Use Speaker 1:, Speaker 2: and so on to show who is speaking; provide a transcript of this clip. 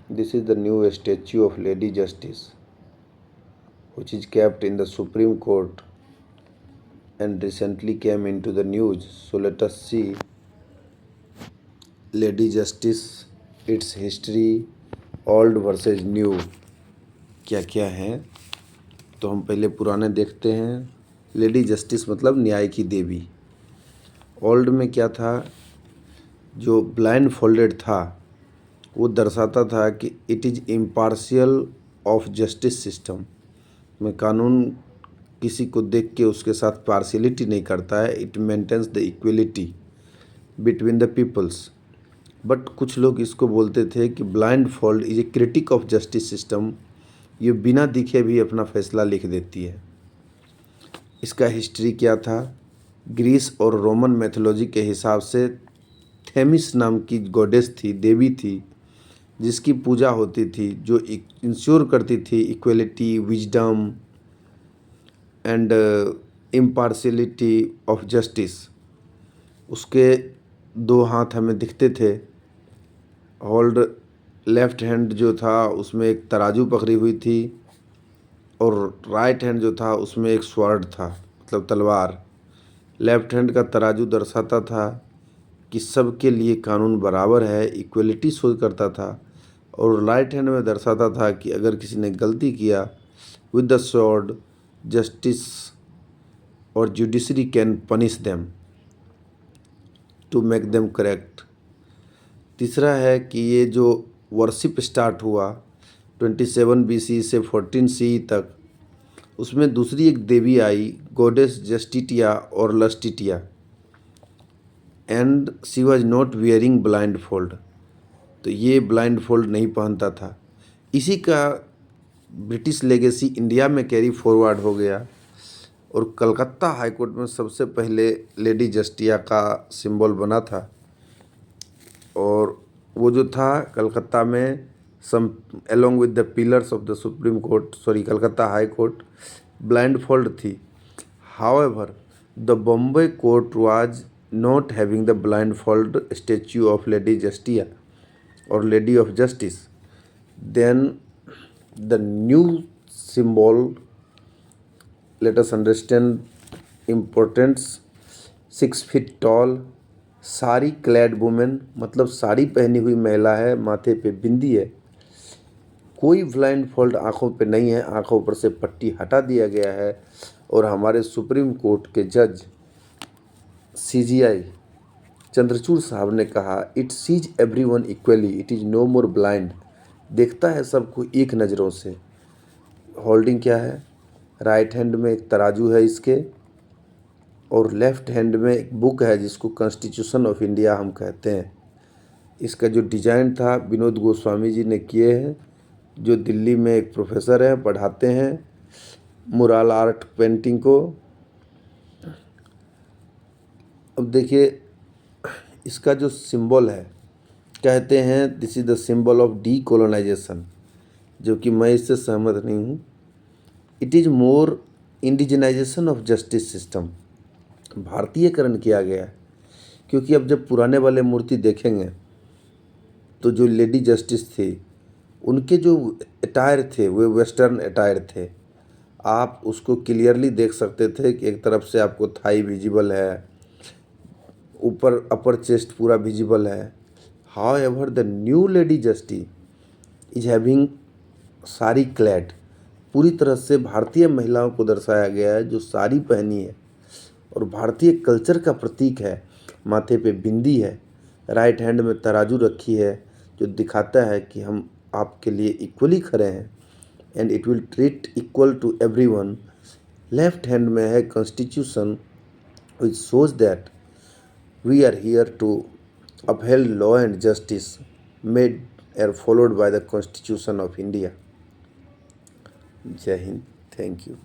Speaker 1: This is the new statue of Lady Justice, which is kept in the Supreme Court and recently came into the news. So let us see Lady Justice, its history, old versus new, क्या क्या है। तो हम पहले पुराने देखते हैं। Lady justice मतलब न्याय की देवी। ओल्ड में क्या था, जो ब्लाइंड फोल्डेड था वो दर्शाता था कि it is impartial of justice system में कानून किसी को देख के उसके साथ पार्शियलिटी नहीं करता है। It maintains the equality between the peoples. But कुछ लोग इसको बोलते थे कि blindfold is a critic of justice system, ये बिना दिखे भी अपना फैसला लिख देती है। इसका हिस्ट्री क्या था, ग्रीस और रोमन मैथोलॉजी के हिसाब से थेमिस नाम की गॉडेस थी, देवी थी, जिसकी पूजा होती थी, जो इंश्योर करती थी equality, wisdom and impartiality of justice. उसके दो हाथ हमें दिखते थे। होल्ड लेफ्ट हैंड जो था उसमें एक तराजू पकड़ी हुई थी और राइट हैंड जो था उसमें एक स्वॉर्ड था, मतलब तलवार। लेफ्ट हैंड का तराजू दर्शाता था कि सबके लिए कानून बराबर है, इक्वलिटी शो करता था। और राइट हैंड में दर्शाता था कि अगर किसी ने गलती किया, विद द स्वॉर्ड जस्टिस और judiciary can punish them to make them correct. तीसरा है कि ये जो वर्शिप स्टार्ट हुआ 27 BC से 14 CE तक, उसमें दूसरी एक देवी आई, गॉडेस जस्टिटिया और Iustitia, and she was not wearing blindfold. तो ये ब्लाइंड फोल्ड नहीं पहनता था। इसी का ब्रिटिश लेगेसी इंडिया में कैरी फॉरवर्ड हो गया और कलकत्ता हाई कोर्ट में सबसे पहले लेडी जस्टिया का सिंबल बना था। और वो जो था कलकत्ता में सम along with the pillars of the Supreme Court, Calcutta high court, blind fold थी। However, the Bombay court was not having the blindfold statue of Lady Justia or Lady of Justice. Then the new symbol, let us understand importance, 6 feet tall, sari clad women, मतलब साड़ी पहनी हुई महिला है, माथे पे बिंदी है, कोई ब्लाइंड फोल्ड आँखों पे नहीं है, आँखों पर से पट्टी हटा दिया गया है। और हमारे सुप्रीम कोर्ट के जज CGI चंद्रचूड़ साहब ने कहा, it sees everyone equally, it is no more blind, देखता है सबको एक नज़रों से। होल्डिंग क्या है, राइट हैंड में एक तराजू है इसके, और लेफ्ट हैंड में एक बुक है जिसको कॉन्स्टिट्यूशन ऑफ इंडिया हम कहते हैं। इसका जो डिज़ाइन था विनोद गोस्वामी जी ने किए हैं, जो दिल्ली में एक प्रोफेसर हैं, पढ़ाते हैं मुराल आर्ट पेंटिंग को। अब देखिए इसका जो सिंबल है, कहते हैं this is the symbol of decolonisation, जो कि मैं इससे सहमत नहीं हूँ। It is more indigenisation of justice system, भारतीयकरण किया गया है। क्योंकि अब जब पुराने वाले मूर्ति देखेंगे तो जो लेडी जस्टिस थी उनके जो अटायर थे वो वेस्टर्न अटायर थे। आप उसको क्लियरली देख सकते थे कि एक तरफ से आपको थाई विजिबल है, ऊपर अपर चेस्ट पूरा विजिबल है। How ever the new lady justice is having sari clad, पूरी तरह से भारतीय महिलाओं को दर्शाया गया है जो साड़ी पहनी है और भारतीय कल्चर का प्रतीक है। माथे पे बिंदी है, राइट हैंड में तराजू रखी है, जो दिखाता है कि हम आपके लिए इक्वली खड़े हैं, and it will treat equal to everyone. Left hand में है constitution, which shows that we are here to upheld law and justice made are followed by the constitution of India. Jai Hind, thank you.